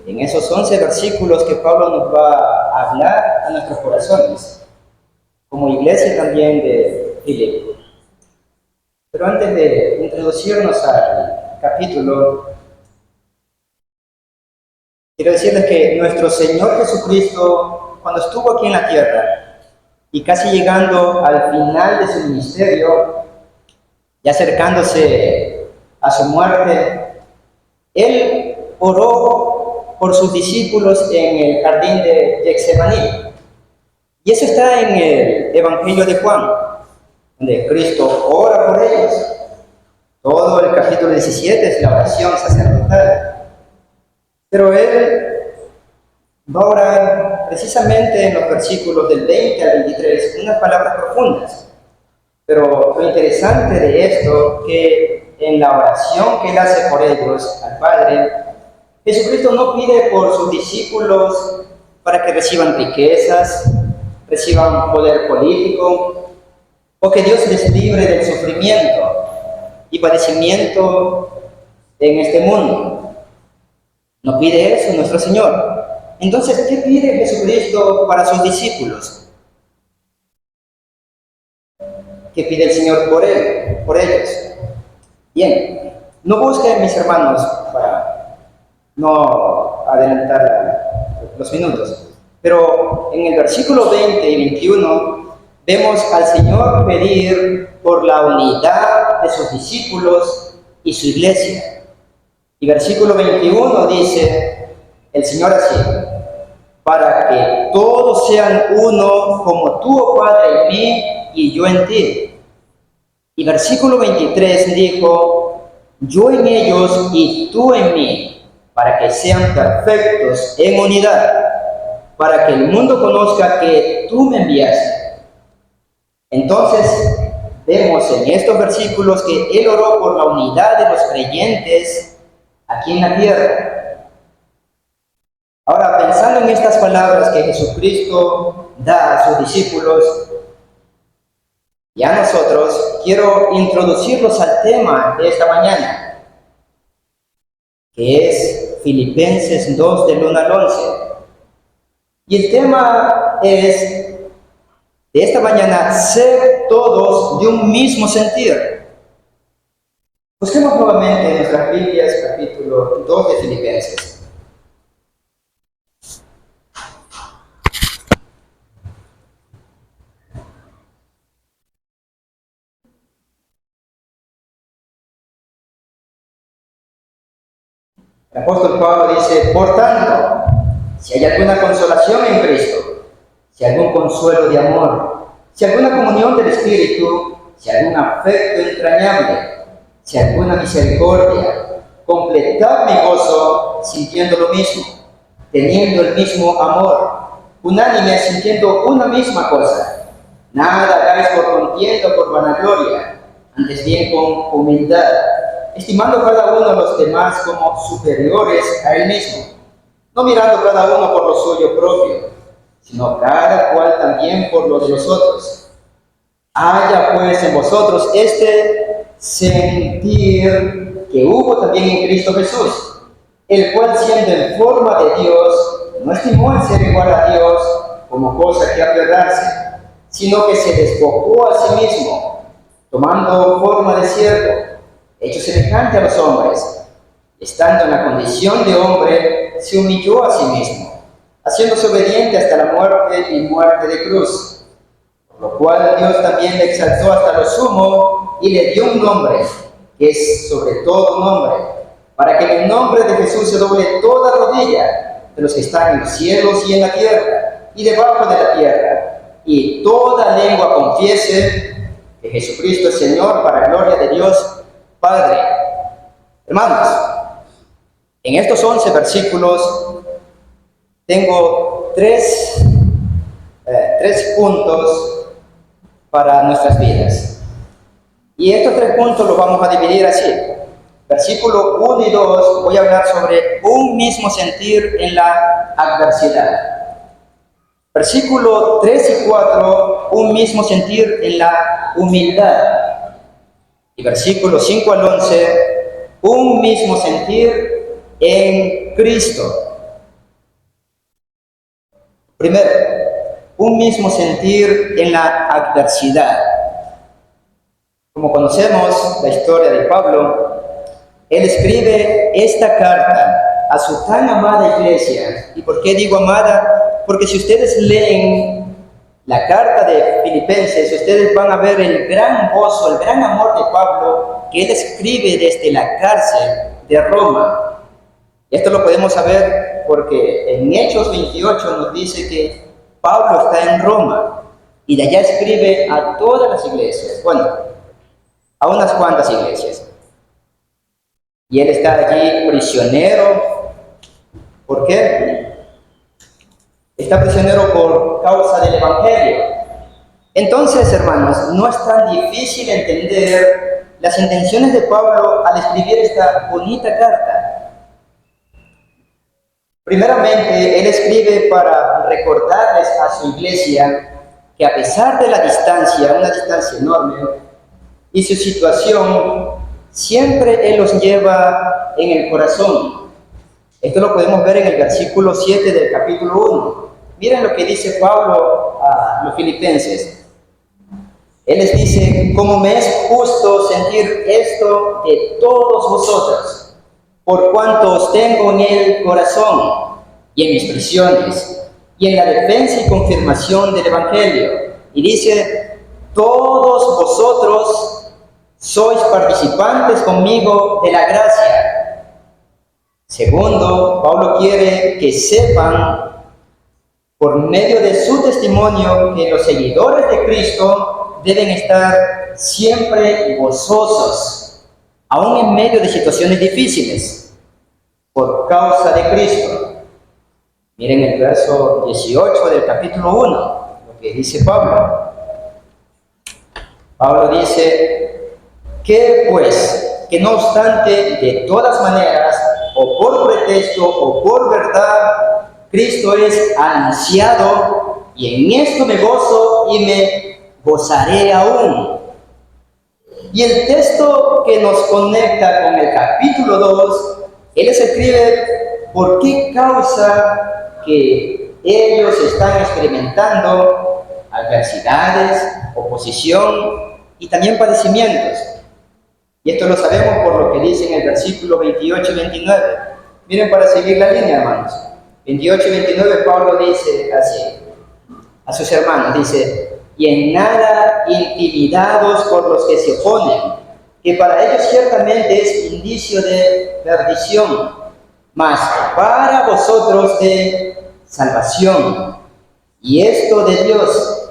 en esos 11 versículos que Pablo nos va a hablar a nuestros corazones, como iglesia también de Filipo. Pero antes de introducirnos al capítulo, quiero decirles que nuestro Señor Jesucristo, cuando estuvo aquí en la tierra y casi llegando al final de su ministerio, ya acercándose a su muerte, Él oró por sus discípulos en el jardín de Getsemaní. Y eso está en el Evangelio de Juan, donde Cristo ora por ellos. Todo el capítulo 17 es la oración sacerdotal. Pero Él va a orar precisamente en los versículos del 20 al 23 unas palabras profundas. Pero lo interesante de esto, que en la oración que Él hace por ellos, al Padre, Jesucristo no pide por sus discípulos para que reciban riquezas, reciban poder político, o que Dios les libre del sufrimiento y padecimiento en este mundo. No pide eso nuestro Señor. Entonces, ¿qué pide Jesucristo para sus discípulos? ¿Qué pide el Señor por ellos? Bien, no busquen, mis hermanos, para no adelantar los minutos, pero en el versículo 20 y 21 vemos al Señor pedir por la unidad de sus discípulos y su iglesia. Y versículo 21 dice el Señor así: para que todos sean uno, como tú, oh Padre, en mí y yo en ti. Y versículo 23 dijo: yo en ellos y tú en mí, para que sean perfectos en unidad, para que el mundo conozca que tú me enviaste. Entonces, vemos en estos versículos que Él oró por la unidad de los creyentes aquí en la tierra. Ahora, pensando en estas palabras que Jesucristo da a sus discípulos y a nosotros, quiero introducirlos al tema de esta mañana, que es Filipenses 2, del 1 al 11. Y el tema es, de esta mañana, ser todos de un mismo sentir. Busquemos nuevamente en nuestras Biblias, capítulo 2 de Filipenses. El apóstol Pablo dice: por tanto, si hay alguna consolación en Cristo, si algún consuelo de amor, si alguna comunión del Espíritu, si algún afecto entrañable, si alguna misericordia, completad mi gozo sintiendo lo mismo, teniendo el mismo amor, unánime sintiendo una misma cosa. Nada hagáis por contienda o por vanagloria, antes bien con humildad, estimando cada uno a los demás como superiores a él mismo, no mirando cada uno por lo suyo propio, sino cada cual también por lo de los otros. Haya pues en vosotros este sentir que hubo también en Cristo Jesús, el cual, siendo en forma de Dios, no estimó el ser igual a Dios como cosa que aferrarse, sino que se despojó a sí mismo, tomando forma de siervo, hecho semejante a los hombres. Estando en la condición de hombre, se humilló a sí mismo, haciéndose obediente hasta la muerte y muerte de cruz. Por lo cual Dios también le exaltó hasta lo sumo y le dio un nombre, que es sobre todo nombre, para que en el nombre de Jesús se doble toda rodilla de los que están en los cielos y en la tierra y debajo de la tierra, y toda lengua confiese que Jesucristo es Señor, para gloria de Dios Padre. Hermanos, en estos 11 versículos tengo tres puntos para nuestras vidas. Y estos 3 puntos los vamos a dividir así. Versículo 1 y 2 voy a hablar sobre un mismo sentir en la adversidad. Versículo 3 y 4, un mismo sentir en la humildad. Y versículo 5 al 11, un mismo sentir en Cristo. Primero, un mismo sentir en la adversidad. Como conocemos la historia de Pablo, él escribe esta carta a su tan amada iglesia. ¿Y por qué digo amada? Porque si ustedes leen la carta de Filipenses, ustedes van a ver el gran gozo, el gran amor de Pablo que él escribe desde la cárcel de Roma. Esto lo podemos saber porque en Hechos 28 nos dice que Pablo está en Roma y de allá escribe a todas las iglesias, bueno, a unas cuantas iglesias. Y él está allí prisionero. ¿Por qué? Está prisionero por causa del Evangelio. Entonces, hermanos, no es tan difícil entender las intenciones de Pablo al escribir esta bonita carta. Primeramente, él escribe para recordarles a su iglesia que a pesar de la distancia, una distancia enorme, y su situación, siempre él los lleva en el corazón. Esto lo podemos ver en el versículo 7 del capítulo 1. Miren lo que dice Pablo a los filipenses. Él les dice: como me es justo sentir esto de todos vosotros, por cuanto os tengo en el corazón y en mis prisiones, y en la defensa y confirmación del Evangelio. Y dice: todos vosotros sois participantes conmigo de la gracia. Segundo, Pablo quiere que sepan, por medio de su testimonio, que los seguidores de Cristo deben estar siempre gozosos, aún en medio de situaciones difíciles, por causa de Cristo. Miren el verso 18 del capítulo 1, lo que dice Pablo. Pablo dice: que pues, que no obstante, de todas maneras, o por pretexto o por verdad, Cristo es anunciado, y en esto me gozo y me gozaré aún. Y el texto que nos conecta con el capítulo 2, él les escribe por qué causa que ellos están experimentando adversidades, oposición y también padecimientos. Y esto lo sabemos por lo que dice en el versículo 28 y 29. Miren, para seguir la línea, hermanos. 28 y 29, Pablo dice así a sus hermanos, dice: y en nada intimidados por los que se oponen, que para ellos ciertamente es indicio de perdición, mas para vosotros de salvación, y esto de Dios,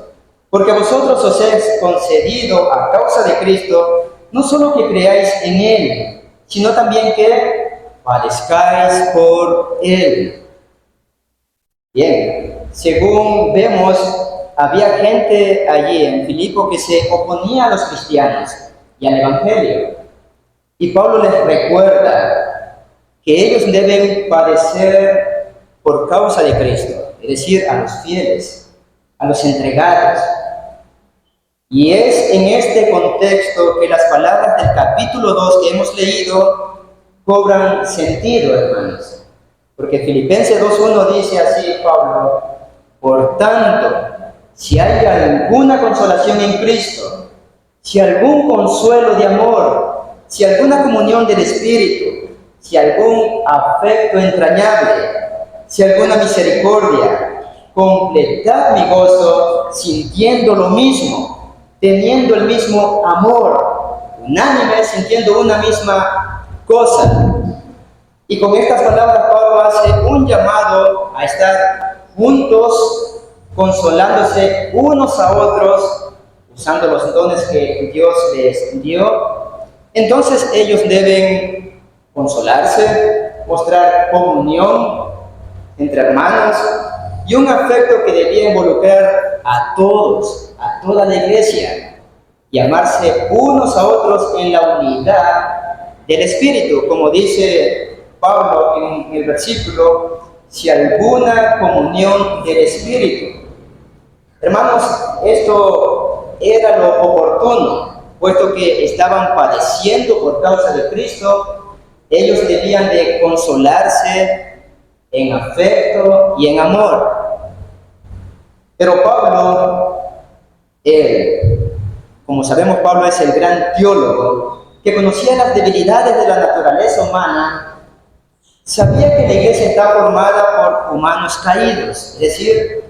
porque a vosotros os es concedido a causa de Cristo, no solo que creáis en Él, sino también que padezcáis por Él. Bien, según vemos, había gente allí en Filipo que se oponía a los cristianos y al Evangelio. Y Pablo les recuerda que ellos deben padecer por causa de Cristo, es decir, a los fieles, a los entregados. Y es en este contexto que las palabras del capítulo 2 que hemos leído cobran sentido, hermanos. Porque Filipenses 2.1 dice así, Pablo: por tanto, si hay alguna consolación en Cristo, si algún consuelo de amor, si alguna comunión del Espíritu, si algún afecto entrañable, si alguna misericordia, completad mi gozo sintiendo lo mismo, teniendo el mismo amor, unánime, sintiendo una misma cosa. Y con estas palabras Pablo hace un llamado a estar juntos, consolándose unos a otros, usando los dones que Dios les dio. Entonces ellos deben consolarse, mostrar comunión entre hermanos y un afecto que debía involucrar a todos, a toda la iglesia, y amarse unos a otros en la unidad del Espíritu, como dice Pablo en el versículo: si alguna comunión del Espíritu. Hermanos, esto era lo oportuno, puesto que estaban padeciendo por causa de Cristo. Ellos debían de consolarse en afecto y en amor. Pero Pablo, como sabemos, Pablo es el gran teólogo que conocía las debilidades de la naturaleza humana. Sabía que la iglesia está formada por humanos caídos, es decir,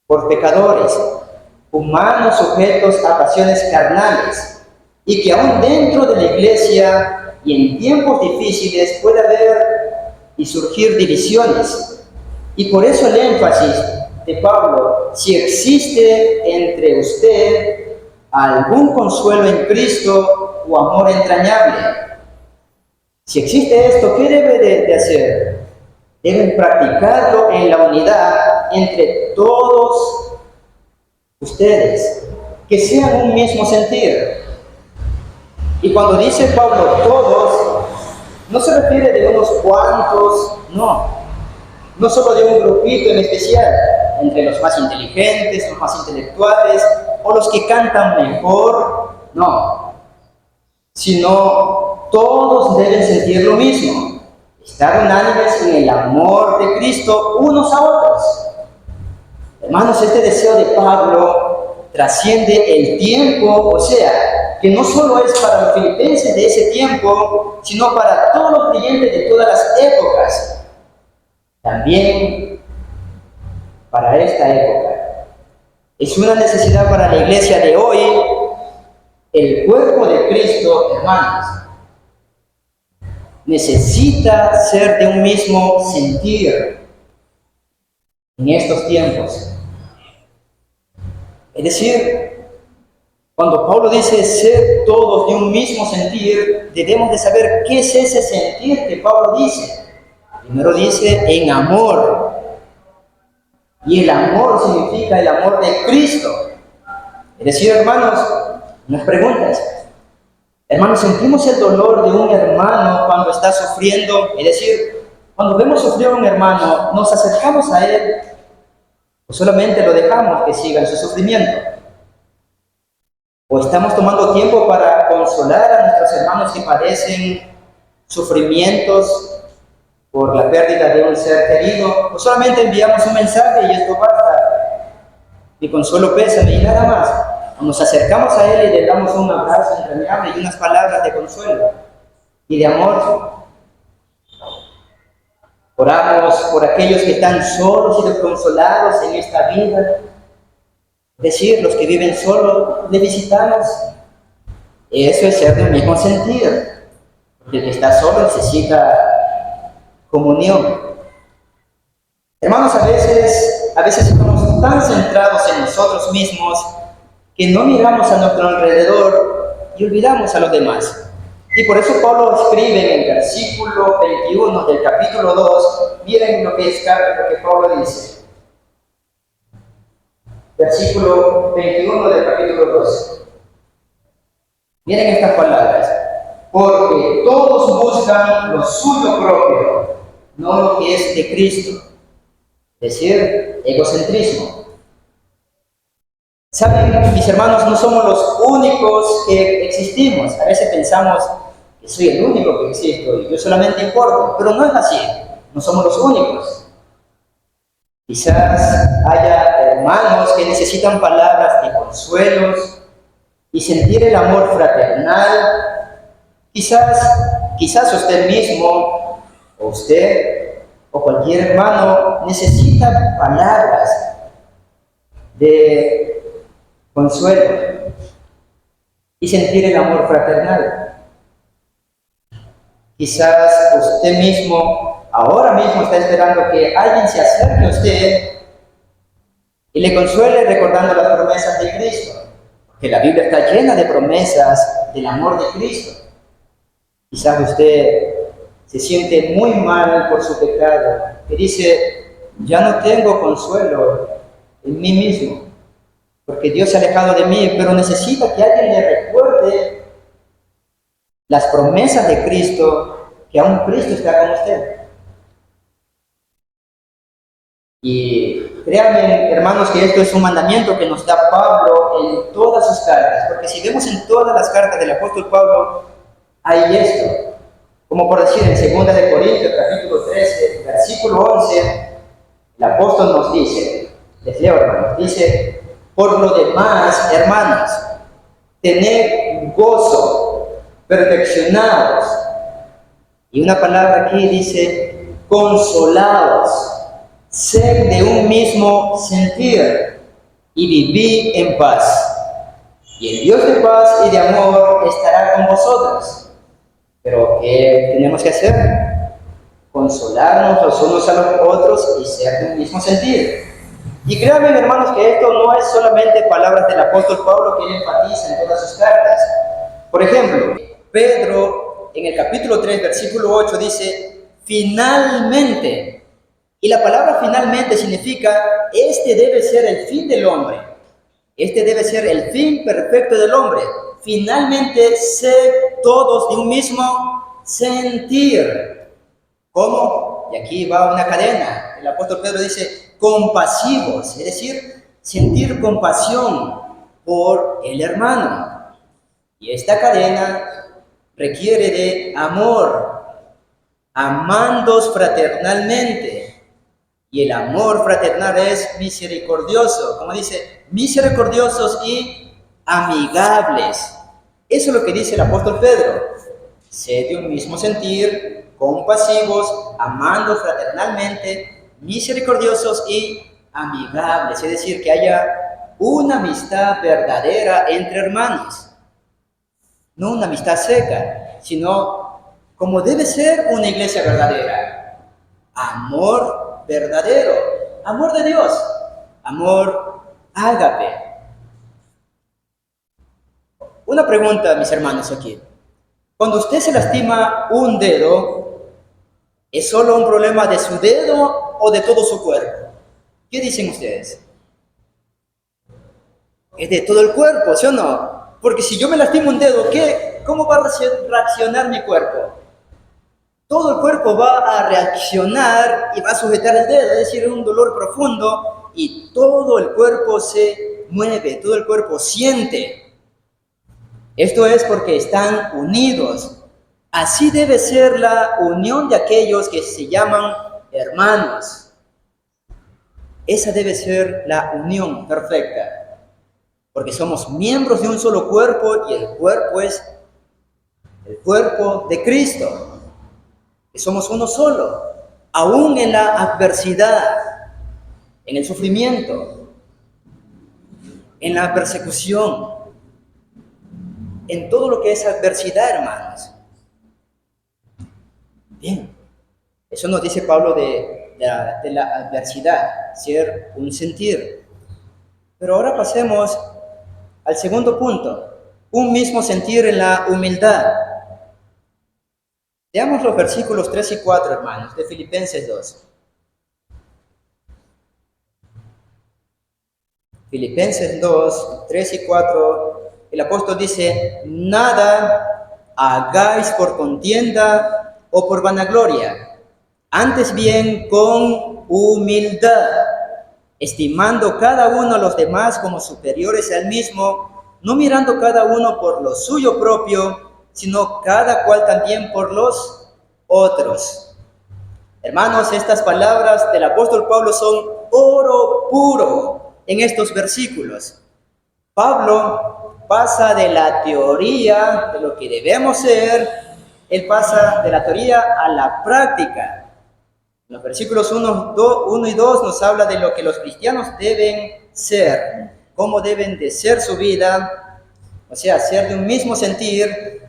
por pecadores, humanos sujetos a pasiones carnales, y que aún dentro de la iglesia y en tiempos difíciles puede haber y surgir divisiones. Y por eso el énfasis de Pablo: si existe entre usted algún consuelo en Cristo o amor entrañable. Si existe esto, ¿qué debe de hacer? Deben practicarlo en la unidad entre todos ustedes, que sean un mismo sentir. Y cuando dice Pablo todos, no se refiere de unos cuantos, no solo de un grupito en especial, entre los más inteligentes, los más intelectuales o los que cantan mejor, no, sino todos deben sentir lo mismo, estar unánimes en el amor de Cristo unos a otros. Hermanos, este deseo de Pablo trasciende el tiempo, o sea, que no solo es para los filipenses de ese tiempo, sino para todos los creyentes de todas las épocas, también para esta época. Es una necesidad para la iglesia de hoy, el cuerpo de Cristo, hermanos, necesita ser de un mismo sentir en estos tiempos. Es decir, cuando Pablo dice ser todos de un mismo sentir, debemos de saber qué es ese sentir que Pablo dice. Primero dice en amor, y el amor significa el amor de Cristo. Es decir, hermanos, unas preguntas. Hermanos, ¿sentimos el dolor de un hermano cuando está sufriendo? Es decir, cuando vemos sufrir a un hermano, ¿nos acercamos a él o solamente lo dejamos que siga en su sufrimiento? ¿O estamos tomando tiempo para consolar a nuestros hermanos que padecen sufrimientos por la pérdida de un ser querido? ¿O solamente enviamos un mensaje y esto basta? Mi consuelo, pésame y nada más. Nos acercamos a él y le damos un abrazo entrañable y unas palabras de consuelo y de amor. Oramos por aquellos que están solos y desconsolados en esta vida. Es decir, los que viven solos, les visitamos. Eso es ser del mismo sentir. Porque el que está solo necesita comunión. Hermanos, a veces estamos tan centrados en nosotros mismos que no miramos a nuestro alrededor y olvidamos a los demás. Y por eso Pablo escribe en el versículo 21 del capítulo 2, miren lo que Pablo dice. Versículo 21 del capítulo 2. Miren estas palabras. Porque todos buscan lo suyo propio, no lo que es de Cristo. Es decir, egocentrismo. Saben, mis hermanos, no somos los únicos que existimos. A veces pensamos que soy el único que existo y yo solamente importo, pero no es así. No somos los únicos. Quizás haya hermanos que necesitan palabras de consuelos y sentir el amor fraternal. Quizás usted mismo, o usted, o cualquier hermano, necesita palabras de consuelo y sentir el amor fraternal. Quizás usted mismo, ahora mismo está esperando que alguien se acerque a usted y le consuele recordando las promesas de Cristo, porque la Biblia está llena de promesas del amor de Cristo. Quizás usted se siente muy mal por su pecado, que dice, ya no tengo consuelo en mí mismo, porque Dios se ha alejado de mí, pero necesita que alguien le recuerde las promesas de Cristo, que aún Cristo está con usted. Y créanme, hermanos, que esto es un mandamiento que nos da Pablo en todas sus cartas, porque si vemos en todas las cartas del apóstol Pablo, hay esto, como por decir en 2 de Corintios, capítulo 13, versículo 11, el apóstol nos dice, Les leo, hermanos. Dice, por lo demás, hermanos, tened gozo, perfeccionados. Y una palabra aquí dice, consolados, sed de un mismo sentir y vivid en paz. Y el Dios de paz y de amor estará con vosotros. Pero ¿qué tenemos que hacer? Consolarnos los unos a los otros y ser de un mismo sentir. Y créanme, hermanos, que esto no es solamente palabras del apóstol Pablo que él enfatiza en todas sus cartas. Por ejemplo, Pedro en el capítulo 3, versículo 8 dice, finalmente. Y la palabra finalmente significa, este debe ser el fin del hombre. Este debe ser el fin perfecto del hombre. Finalmente, ser todos de un mismo sentir. ¿Cómo? Y aquí va una cadena. El apóstol Pedro dice, compasivos, es decir, sentir compasión por el hermano. Y esta cadena requiere de amor, amándos fraternalmente. Y el amor fraternal es misericordioso, como dice, misericordiosos y amigables. Eso es lo que dice el apóstol Pedro. Sed de un mismo sentir, compasivos, amando fraternalmente, misericordiosos y amigables. Es decir, que haya una amistad verdadera entre hermanos. No una amistad seca, sino como debe ser una iglesia verdadera. Amor verdadero, amor de Dios, amor ágape. Una pregunta, mis hermanos, aquí. Cuando usted se lastima un dedo, ¿es solo un problema de su dedo o de todo su cuerpo? ¿Qué dicen ustedes? Es de todo el cuerpo, ¿sí o no? Porque si yo me lastimo un dedo, ¿cómo va a reaccionar mi cuerpo? Todo el cuerpo va a reaccionar y va a sujetar el dedo, es decir, un dolor profundo y todo el cuerpo se mueve, todo el cuerpo siente. Esto es porque están unidos. Así debe ser la unión de aquellos que se llaman hermanos. Esa debe ser la unión perfecta, porque somos miembros de un solo cuerpo y el cuerpo es el cuerpo de Cristo. Que somos uno solo, aún en la adversidad, en el sufrimiento, en la persecución, en todo lo que es adversidad, hermanos. Bien, eso nos dice Pablo de la adversidad, ser un sentir. Pero ahora pasemos al segundo punto, un mismo sentir en la humildad. Veamos los versículos 3 y 4, hermanos, de Filipenses 2. Filipenses 2, 3 y 4, el apóstol dice, nada hagáis por contienda o por vanagloria, antes bien con humildad, estimando cada uno a los demás como superiores al mismo, no mirando cada uno por lo suyo propio, sino cada cual también por los otros. Hermanos, estas palabras del apóstol Pablo son oro puro en estos versículos. Pablo pasa de la teoría de lo que debemos ser, él pasa de la teoría a la práctica. En los versículos 1 y 2 nos habla de lo que los cristianos deben ser, cómo deben de ser su vida, o sea, ser de un mismo sentir.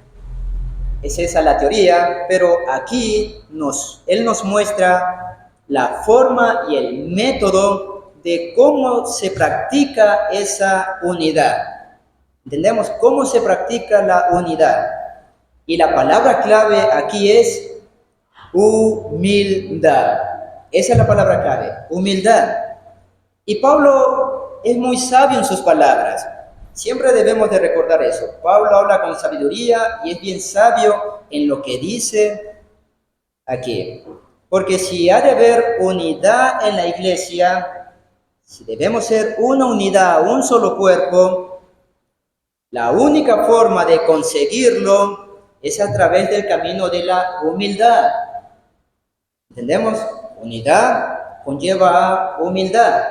Es esa la teoría, pero aquí él nos muestra la forma y el método de cómo se practica esa unidad. ¿Entendemos cómo se practica la unidad? Y la palabra clave aquí es humildad. Esa es la palabra clave, humildad. Y Pablo es muy sabio en sus palabras. Siempre debemos de recordar eso. Pablo habla con sabiduría y es bien sabio en lo que dice aquí. Porque si ha de haber unidad en la iglesia, si debemos ser una unidad, un solo cuerpo, la única forma de conseguirlo es a través del camino de la humildad. ¿Entendemos? Unidad conlleva a humildad.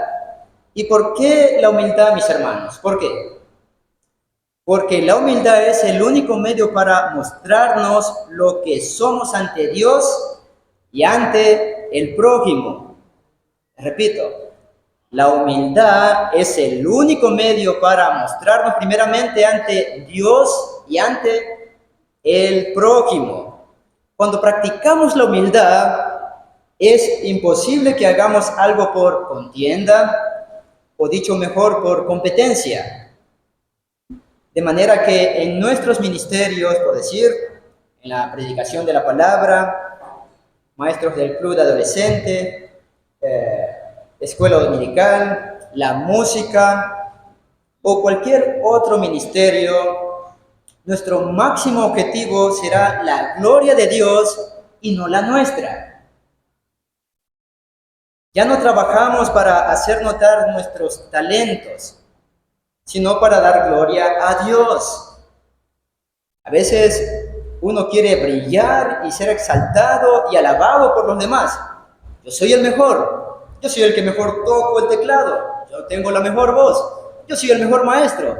¿Y por qué la humildad, mis hermanos? ¿Por qué? Porque la humildad es el único medio para mostrarnos lo que somos ante Dios y ante el prójimo. Repito, la humildad es el único medio para mostrarnos primeramente ante Dios y ante el prójimo. Cuando practicamos la humildad, es imposible que hagamos algo por contienda, o dicho mejor, por competencia. De manera que en nuestros ministerios, por decir, en la predicación de la palabra, maestros del club de adolescente, escuela dominical, la música o cualquier otro ministerio, nuestro máximo objetivo será la gloria de Dios y no la nuestra. Ya no trabajamos para hacer notar nuestros talentos, sino para dar gloria a Dios. A veces uno quiere brillar y ser exaltado y alabado por los demás. Yo soy el mejor, yo soy el que mejor toco el teclado, yo tengo la mejor voz, yo soy el mejor maestro,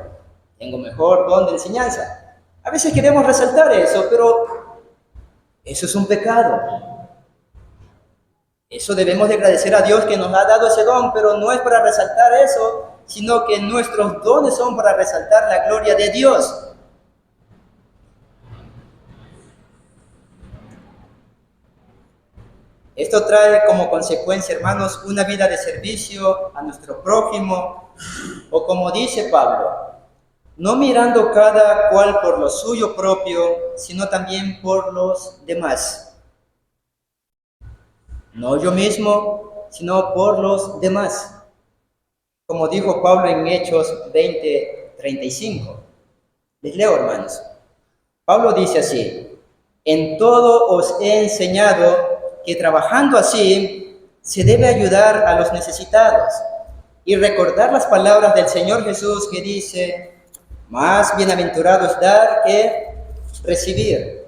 tengo mejor don de enseñanza. A veces queremos resaltar eso, pero eso es un pecado. Eso debemos de agradecer a Dios que nos ha dado ese don, pero no es para resaltar eso, sino que nuestros dones son para resaltar la gloria de Dios. Esto trae como consecuencia, hermanos, una vida de servicio a nuestro prójimo, o como dice Pablo, no mirando cada cual por lo suyo propio, sino también por los demás. No yo mismo, sino por los demás. Como dijo Pablo en Hechos 20:35. Les leo, hermanos. Pablo dice así: en todo os he enseñado que trabajando así se debe ayudar a los necesitados y recordar las palabras del Señor Jesús que dice: más bienaventurado es dar que recibir.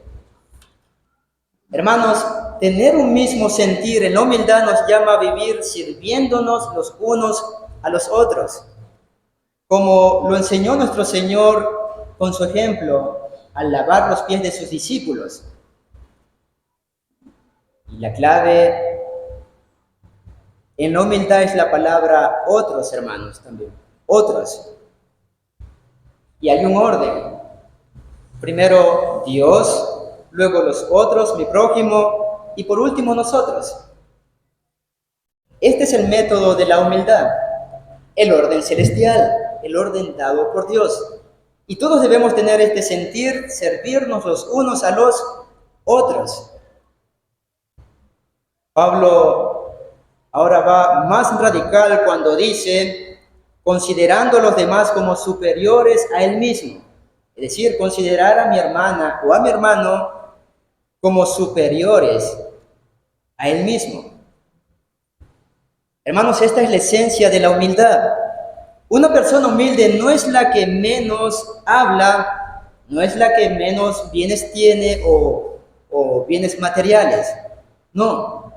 Hermanos, tener un mismo sentir en la humildad nos llama a vivir sirviéndonos los unos a los otros, como lo enseñó nuestro Señor con su ejemplo al lavar los pies de sus discípulos. Y la clave en la humildad es la palabra otros, hermanos, también. Otros. Y hay un orden. Primero Dios, luego los otros, mi prójimo, y por último nosotros. Este es el método de la humildad, el orden celestial, el orden dado por Dios. Y todos debemos tener este sentir, servirnos los unos a los otros. Pablo ahora va más radical cuando dice, considerando a los demás como superiores a él mismo. Es decir, considerar a mi hermana o a mi hermano como superiores a él mismo. Hermanos, esta es la esencia de la humildad. Una persona humilde no es la que menos habla, no es la que menos bienes tiene o bienes materiales. No.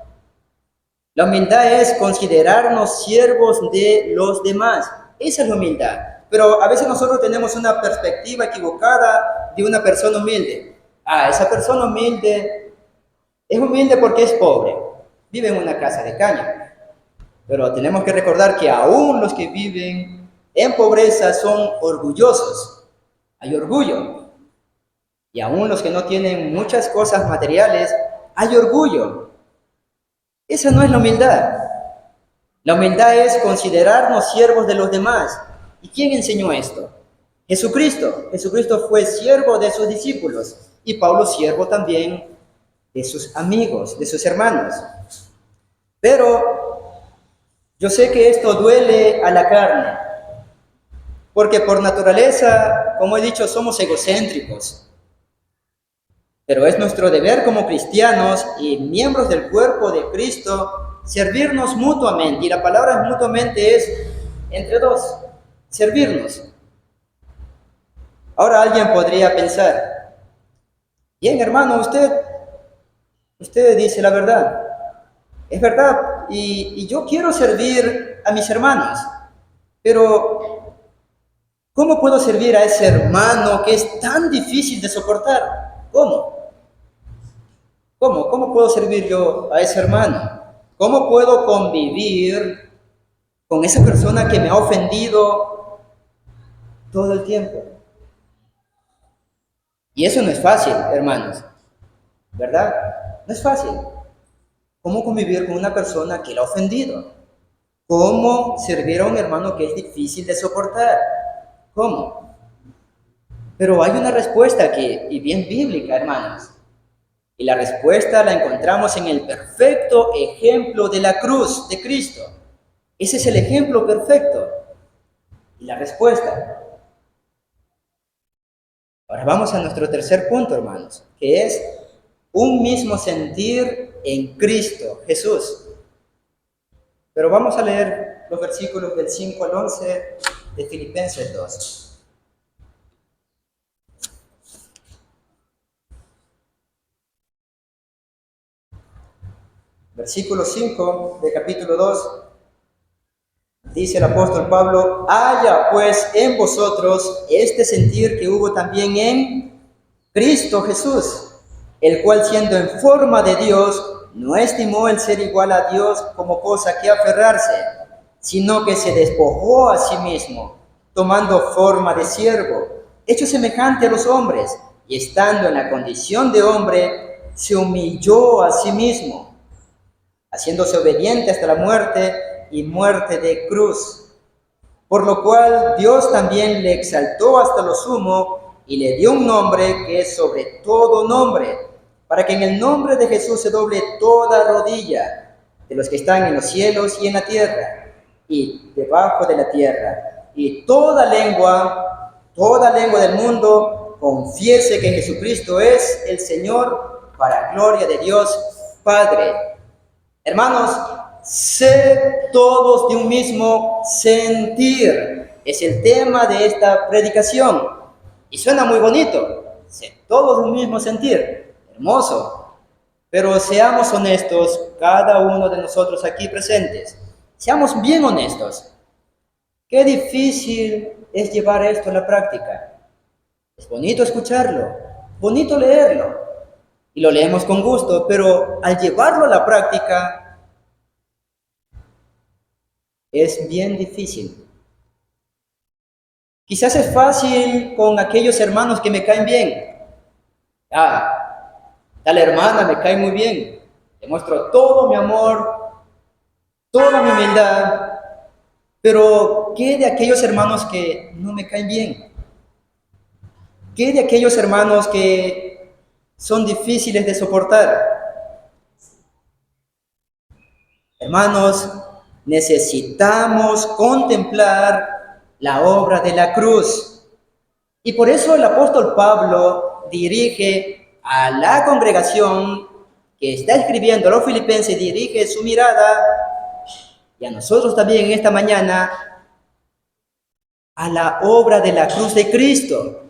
La humildad es considerarnos siervos de los demás. Esa es la humildad. Pero a veces nosotros tenemos una perspectiva equivocada de una persona humilde. Esa persona humilde es humilde porque es pobre. Vive en una casa de caña. Pero tenemos que recordar que aún los que viven en pobreza son orgullosos. Hay orgullo. Y aún los que no tienen muchas cosas materiales, hay orgullo. Esa no es la humildad. La humildad es considerarnos siervos de los demás. ¿Y quién enseñó esto? Jesucristo. Jesucristo fue siervo de sus discípulos y Pablo siervo también de sus amigos, de sus hermanos. Pero yo sé que esto duele a la carne, porque por naturaleza, como he dicho, somos egocéntricos. Pero es nuestro deber como cristianos y miembros del cuerpo de Cristo servirnos mutuamente. Y la palabra mutuamente es entre dos, servirnos. Ahora alguien podría pensar, bien hermano, usted dice la verdad. Es verdad, y yo quiero servir a mis hermanos. Pero, ¿cómo puedo servir a ese hermano que es tan difícil de soportar? ¿Cómo? ¿Cómo puedo servir yo a ese hermano? ¿Cómo puedo convivir con esa persona que me ha ofendido todo el tiempo? Y eso no es fácil, hermanos, ¿verdad? No es fácil. ¿Cómo convivir con una persona que la ha ofendido? ¿Cómo servir a un hermano que es difícil de soportar? ¿Cómo? Pero hay una respuesta aquí, y bien bíblica, hermanos. Y la respuesta la encontramos en el perfecto ejemplo de la cruz de Cristo. Ese es el ejemplo perfecto. Y la respuesta. Ahora vamos a nuestro tercer punto, hermanos, que es un mismo sentir en Cristo Jesús. Pero vamos a leer los versículos del 5 al 11 de Filipenses 2. Versículo 5 de capítulo 2, dice el apóstol Pablo: haya pues en vosotros este sentir que hubo también en Cristo Jesús, el cual siendo en forma de Dios, no estimó el ser igual a Dios como cosa que aferrarse, sino que se despojó a sí mismo, tomando forma de siervo, hecho semejante a los hombres, y estando en la condición de hombre, se humilló a sí mismo, haciéndose obediente hasta la muerte y muerte de cruz. Por lo cual Dios también le exaltó hasta lo sumo y le dio un nombre que es sobre todo nombre, para que en el nombre de Jesús se doble toda rodilla de los que están en los cielos y en la tierra y debajo de la tierra, y toda lengua del mundo confiese que Jesucristo es el Señor, para gloria de Dios Padre. Hermanos, sed todos de un mismo sentir. Es el tema de esta predicación. Y suena muy bonito. Sed todos de un mismo sentir. Hermoso. Pero seamos honestos, cada uno de nosotros aquí presentes. Seamos bien honestos. Qué difícil es llevar esto a la práctica. Es bonito escucharlo, bonito leerlo. Y lo leemos con gusto, pero al llevarlo a la práctica es bien difícil. Quizás es fácil con aquellos hermanos que me caen bien. Tal hermana me cae muy bien. Le muestro todo mi amor, toda mi humildad. Pero, ¿qué de aquellos hermanos que no me caen bien? ¿Qué de aquellos hermanos que son difíciles de soportar? Hermanos, necesitamos contemplar la obra de la cruz. Y por eso el apóstol Pablo dirige a la congregación que está escribiendo a los filipenses, dirige su mirada, y a nosotros también en esta mañana, a la obra de la cruz de Cristo.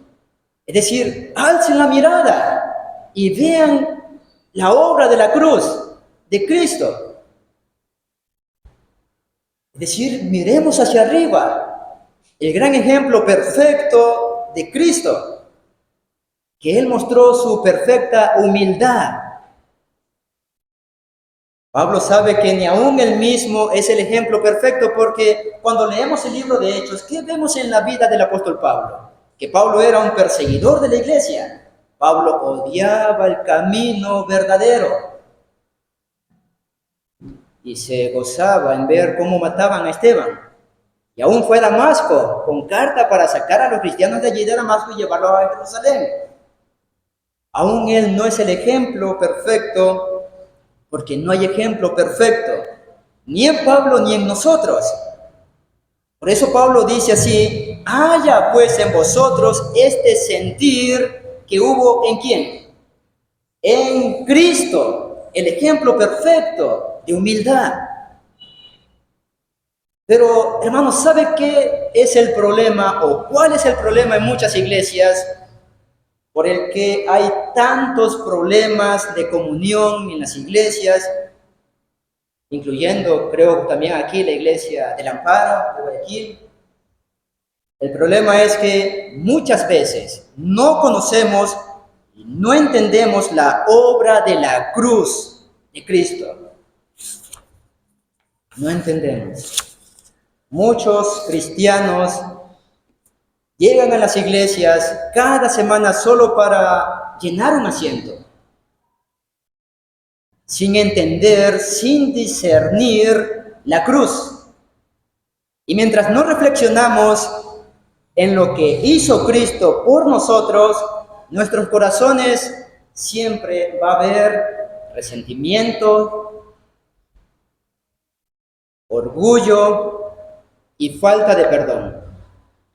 Es decir, alcen la mirada y vean la obra de la cruz de Cristo. Es decir, miremos hacia arriba, el gran ejemplo perfecto de Cristo, que Él mostró su perfecta humildad. Pablo sabe que ni aún Él mismo es el ejemplo perfecto, porque cuando leemos el libro de Hechos, ¿qué vemos en la vida del apóstol Pablo? Que Pablo era un perseguidor de la iglesia. Pablo odiaba el camino verdadero y se gozaba en ver cómo mataban a Esteban. Y aún fue a Damasco con carta para sacar a los cristianos de allí de Damasco y llevarlos a Jerusalén. Aún él no es el ejemplo perfecto, porque no hay ejemplo perfecto, ni en Pablo ni en nosotros. Por eso Pablo dice así: haya pues en vosotros este sentir que hubo ¿en quién? En Cristo, el ejemplo perfecto de humildad. Pero, hermanos, ¿sabe qué es el problema o cuál es el problema en muchas iglesias por el que hay tantos problemas de comunión en las iglesias, incluyendo, creo, también aquí la iglesia del Amparo de Guayaquil? El problema es que muchas veces no conocemos y no entendemos la obra de la cruz de Cristo. No entendemos. Muchos cristianos llegan a las iglesias cada semana solo para llenar un asiento, sin entender, sin discernir la cruz. Y mientras no reflexionamos en lo que hizo Cristo por nosotros, nuestros corazones siempre va a haber resentimiento, orgullo y falta de perdón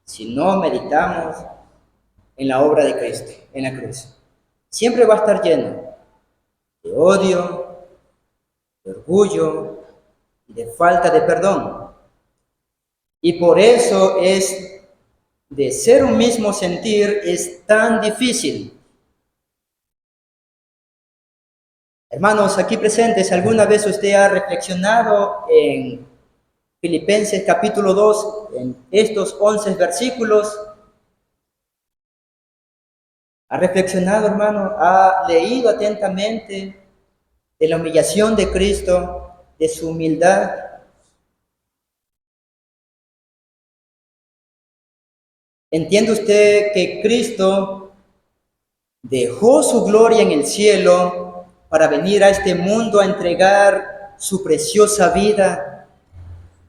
si no meditamos en la obra de Cristo, en la cruz. Siempre va a estar lleno de odio, de orgullo y de falta de perdón. Y por eso es de ser un mismo sentir es tan difícil. Hermanos, aquí presentes, ¿alguna vez usted ha reflexionado en Filipenses capítulo 2, en estos 11 versículos? ¿Ha reflexionado, hermano? ¿Ha leído atentamente de la humillación de Cristo, de su humildad? ¿Entiende usted que Cristo dejó su gloria en el cielo para venir a este mundo a entregar su preciosa vida?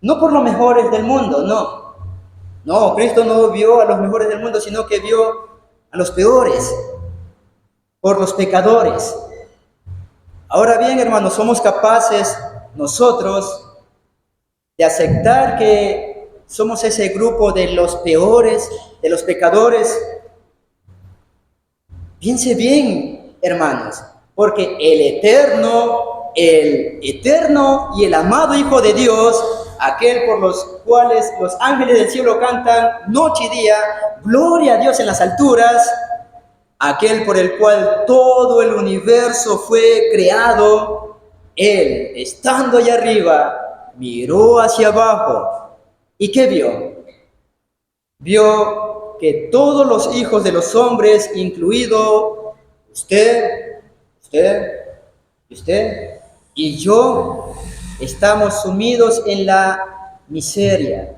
No por los mejores del mundo, no. No, Cristo no vio a los mejores del mundo, sino que vio a los peores, por los pecadores. Ahora bien, hermanos, somos capaces nosotros de aceptar que somos ese grupo de los peores, de los pecadores. Piense bien, hermanos, porque el eterno y el amado Hijo de Dios, aquel por los cuales los ángeles del cielo cantan noche y día, gloria a Dios en las alturas, aquel por el cual todo el universo fue creado, Él, estando allá arriba, miró hacia abajo. ¿Y qué vio? Vio que todos los hijos de los hombres, incluido usted y yo, estamos sumidos en la miseria,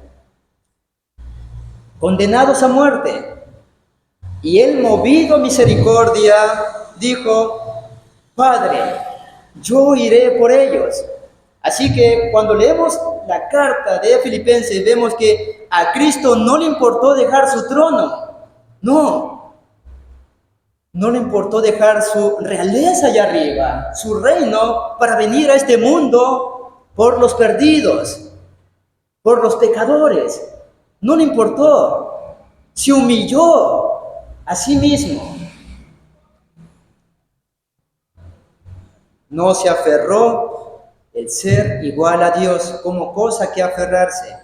condenados a muerte. Y él, movido a misericordia, dijo: Padre, yo iré por ellos. Así que cuando leemos la carta de Filipenses, vemos que a Cristo no le importó dejar su trono. No le importó dejar su realeza allá arriba, su reino, para venir a este mundo por los perdidos, por los pecadores. No le importó. Se humilló a sí mismo. No se aferró el ser igual a Dios como cosa que aferrarse,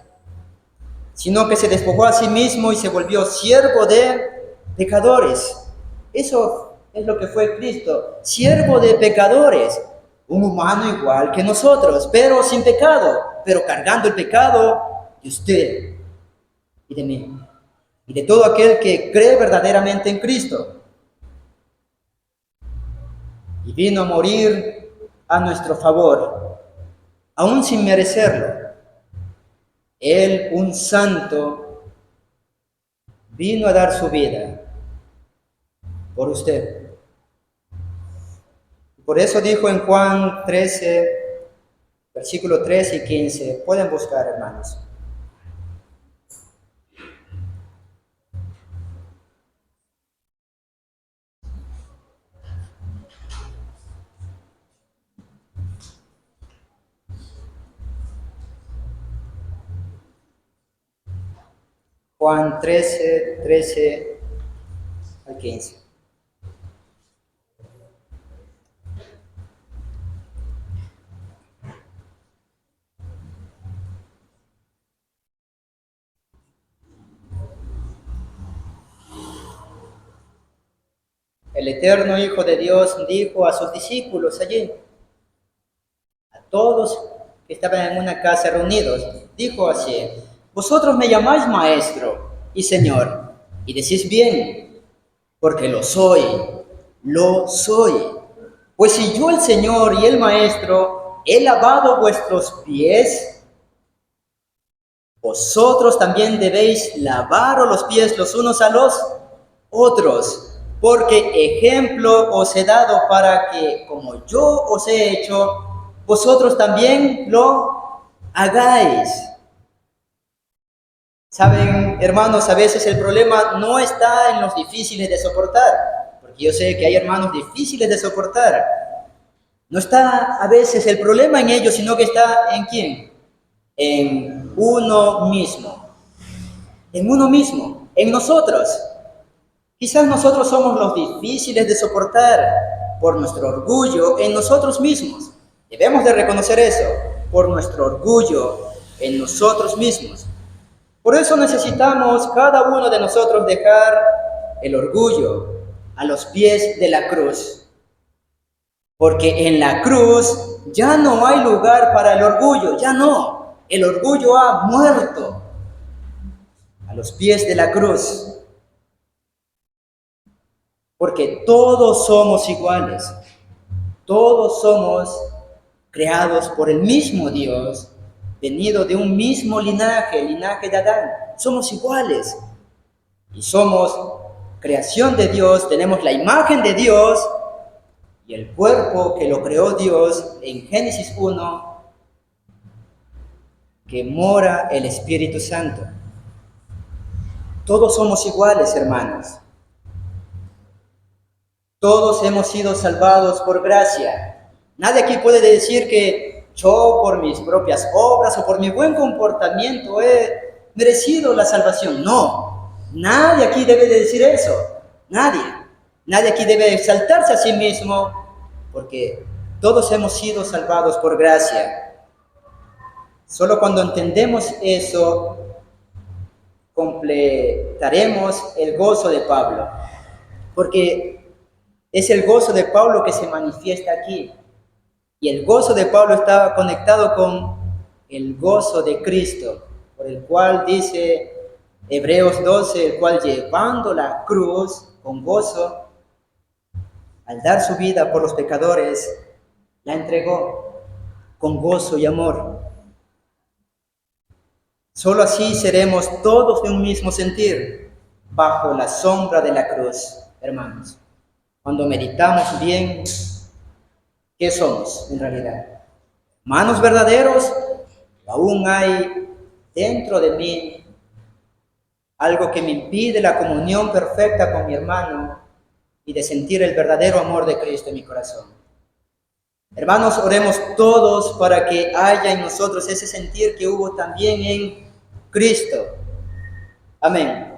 sino que se despojó a sí mismo y se volvió siervo de pecadores. Eso es lo que fue Cristo, siervo de pecadores, un humano igual que nosotros, pero sin pecado, pero cargando el pecado de usted y de mí, y de todo aquel que cree verdaderamente en Cristo. Y vino a morir a nuestro favor, aún sin merecerlo. Él, un santo, vino a dar su vida por usted. Por eso dijo en Juan 13, versículo 13 y 15, pueden buscar, hermanos. Juan 13, 13 al 15. El eterno Hijo de Dios dijo a sus discípulos allí, a todos que estaban en una casa reunidos, dijo así: vosotros me llamáis maestro y Señor. Y decís bien, porque lo soy, lo soy. Pues si yo, el Señor y el Maestro, he lavado vuestros pies, vosotros también debéis lavaros los pies los unos a los otros, porque ejemplo os he dado para que, como yo os he hecho, vosotros también lo hagáis. Saben, hermanos, a veces el problema no está en los difíciles de soportar, porque yo sé que hay hermanos difíciles de soportar. No está a veces el problema en ellos, sino que está en quién, en uno mismo, en nosotros. Quizás nosotros somos los difíciles de soportar por nuestro orgullo en nosotros mismos. Debemos de reconocer eso, por nuestro orgullo en nosotros mismos. Por eso necesitamos cada uno de nosotros dejar el orgullo a los pies de la cruz. Porque en la cruz ya no hay lugar para el orgullo, ya no. El orgullo ha muerto a los pies de la cruz. Porque todos somos iguales, todos somos creados por el mismo Dios, venido de un mismo linaje, el linaje de Adán. Somos iguales y somos creación de Dios, tenemos la imagen de Dios y el cuerpo que lo creó Dios en Génesis 1, que mora el Espíritu Santo. Todos somos iguales, hermanos. Todos hemos sido salvados por gracia. Nadie aquí puede decir que yo por mis propias obras o por mi buen comportamiento he merecido la salvación. No, nadie aquí debe de decir eso. Nadie. Nadie aquí debe exaltarse a sí mismo porque todos hemos sido salvados por gracia. Solo cuando entendemos eso, completaremos el gozo de Pablo. Porque es el gozo de Pablo que se manifiesta aquí. Y el gozo de Pablo está conectado con el gozo de Cristo, por el cual dice Hebreos 12, el cual llevando la cruz con gozo, al dar su vida por los pecadores, la entregó con gozo y amor. Solo así seremos todos de un mismo sentir, bajo la sombra de la cruz, hermanos. Cuando meditamos bien, ¿qué somos en realidad? ¿Hermanos verdaderos? Aún hay dentro de mí algo que me impide la comunión perfecta con mi hermano y de sentir el verdadero amor de Cristo en mi corazón. Hermanos, oremos todos para que haya en nosotros ese sentir que hubo también en Cristo. Amén.